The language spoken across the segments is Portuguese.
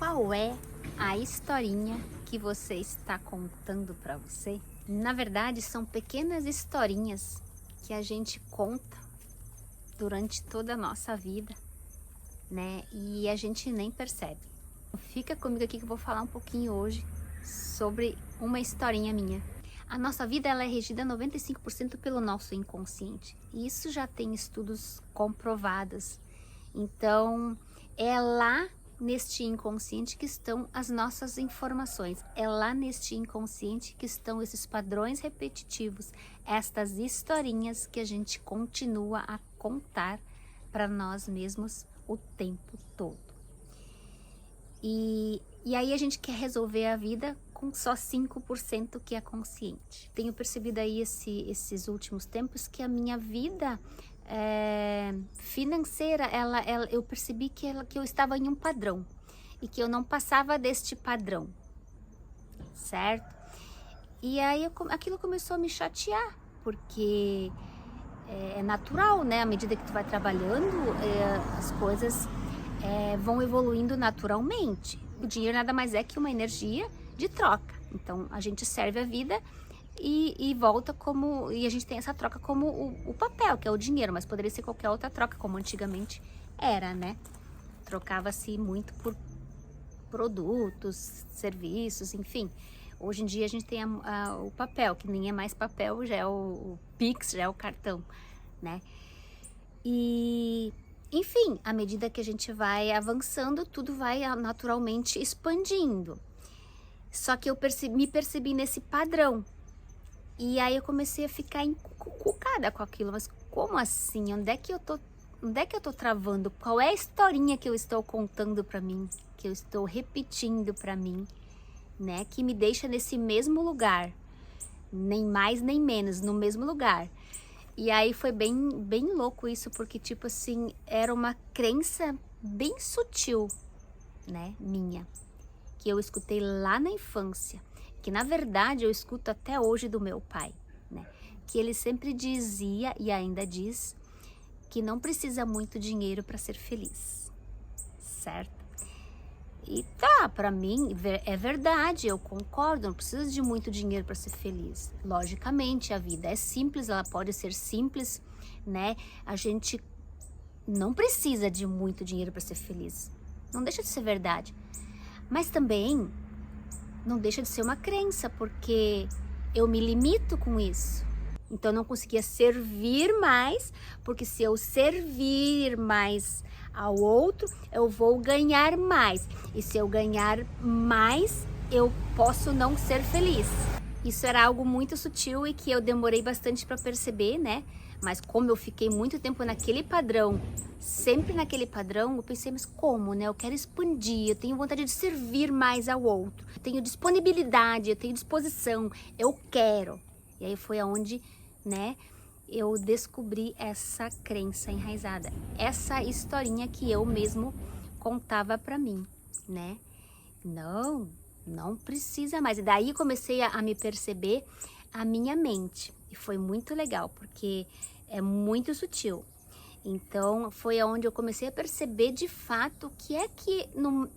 Qual é a historinha que você está contando para você? Na verdade, são pequenas historinhas que a gente conta durante toda a nossa vida, né? E a gente nem percebe. Fica comigo aqui que eu vou falar um pouquinho hoje sobre uma historinha minha. A nossa vida ela é regida 95% pelo nosso inconsciente. E isso já tem estudos comprovados. Então, é lá neste inconsciente que estão as nossas informações. É lá neste inconsciente que estão esses padrões repetitivos, estas historinhas que a gente continua a contar para nós mesmos o tempo todo. E aí a gente quer resolver a vida com só 5% que é consciente. Tenho percebido aí esses últimos tempos que a minha vida financeira, eu percebi que eu estava em um padrão e que eu não passava deste padrão, certo? E aí aquilo começou a me chatear, porque é natural, né? À medida que tu vai trabalhando, as coisas vão evoluindo naturalmente. O dinheiro nada mais é que uma energia de troca. Então a gente serve a vida e volta como, e a gente tem essa troca como o papel, que é o dinheiro, mas poderia ser qualquer outra troca, como antigamente era, né? Trocava-se muito por produtos, serviços, enfim. Hoje em dia a gente tem o papel, que nem é mais papel, já é o Pix, já é o cartão, né? E enfim, à medida que a gente vai avançando, tudo vai naturalmente expandindo. Só que eu me percebi nesse padrão. E aí eu comecei a ficar encucada com aquilo. Mas como assim? Onde é que eu tô travando? Qual é a historinha que eu estou contando para mim? Que eu estou repetindo para mim, né? Que me deixa nesse mesmo lugar. Nem mais nem menos, no mesmo lugar. E aí foi bem louco isso, porque tipo assim, era uma crença bem sutil, né, minha, que eu escutei lá na infância, que na verdade eu escuto até hoje do meu pai, né, que ele sempre dizia e ainda diz que não precisa muito dinheiro para ser feliz, certo? E tá, para mim é verdade, eu concordo, não precisa de muito dinheiro para ser feliz. Logicamente, a vida é simples, ela pode ser simples, né? A gente não precisa de muito dinheiro para ser feliz. Não deixa de ser verdade. Mas também não deixa de ser uma crença, porque eu me limito com isso. Então eu não conseguia servir mais, porque se eu servir mais ao outro, eu vou ganhar mais. E se eu ganhar mais, eu posso não ser feliz. Isso era algo muito sutil e que eu demorei bastante para perceber, né? Mas como eu fiquei muito tempo naquele padrão, sempre naquele padrão, eu pensei, mas como, né? Eu quero expandir, eu tenho vontade de servir mais ao outro. Eu tenho disponibilidade, eu tenho disposição, eu quero. E aí foi aonde, né, eu descobri essa crença enraizada, essa historinha que eu mesmo contava para mim, né? Não precisa mais. E daí comecei a me perceber a minha mente. E foi muito legal, porque é muito sutil. Então foi onde eu comecei a perceber de fato o que é que no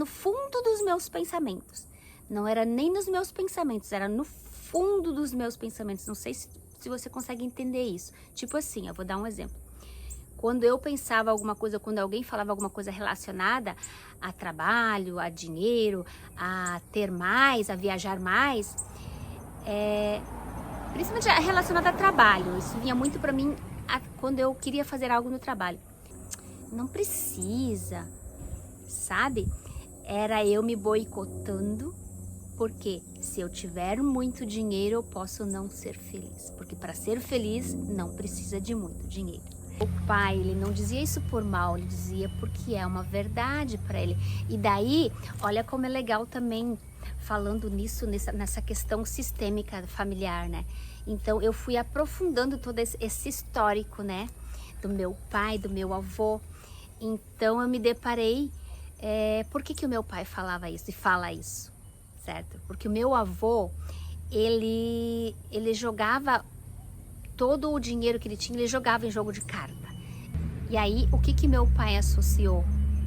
fundo dos meus pensamentos. Não era nem nos meus pensamentos, era no fundo dos meus pensamentos. Não sei se você consegue entender isso. Tipo assim, eu vou dar um exemplo. Quando eu pensava alguma coisa, quando alguém falava alguma coisa relacionada a trabalho, a dinheiro, a ter mais, a viajar mais, principalmente relacionada a trabalho, isso vinha muito para mim quando eu queria fazer algo no trabalho. Não precisa, sabe? Era eu me boicotando. Porque se eu tiver muito dinheiro, eu posso não ser feliz. Porque para ser feliz, não precisa de muito dinheiro. O pai, ele não dizia isso por mal, ele dizia porque é uma verdade para ele. E daí, olha como é legal também, falando nisso, nessa questão sistêmica familiar, né? Então, eu fui aprofundando todo esse histórico, né? Do meu pai, do meu avô. Então, eu me deparei, por que o meu pai falava isso e fala isso? Certo? Porque o meu avô, ele jogava todo o dinheiro que ele tinha, ele jogava em jogo de carta. E aí, o que meu pai associou?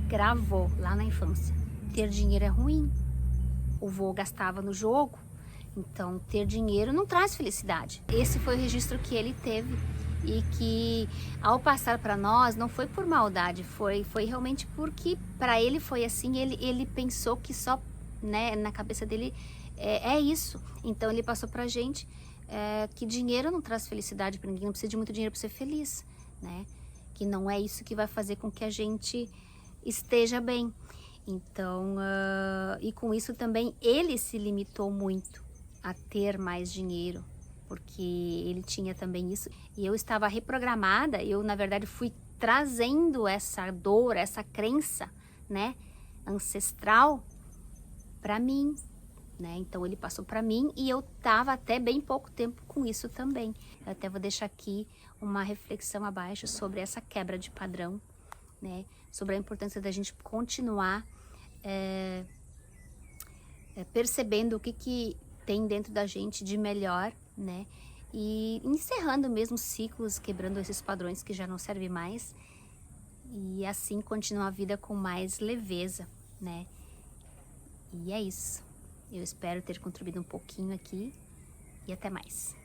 gravou lá na infância. Ter dinheiro é ruim. O vô gastava no jogo, então ter dinheiro não traz felicidade. Esse foi o registro que ele teve e que ao passar para nós não foi por maldade, foi realmente porque para ele foi assim, ele pensou que só, né, na cabeça dele é isso. Então ele passou pra gente que dinheiro não traz felicidade para ninguém, não precisa de muito dinheiro para ser feliz, né? Que não é isso que vai fazer com que a gente esteja bem. Então, e com isso também ele se limitou muito a ter mais dinheiro, porque ele tinha também isso. E eu estava reprogramada, eu na verdade fui trazendo essa dor, essa crença, né, ancestral para mim, né? Então ele passou para mim e eu tava até bem pouco tempo com isso também. Eu até vou deixar aqui uma reflexão abaixo sobre essa quebra de padrão, né? Sobre a importância da gente continuar percebendo o que tem dentro da gente de melhor, né? E encerrando mesmo ciclos, quebrando esses padrões que já não servem mais. E assim continuar a vida com mais leveza, né? E é isso. Eu espero ter contribuído um pouquinho aqui e até mais.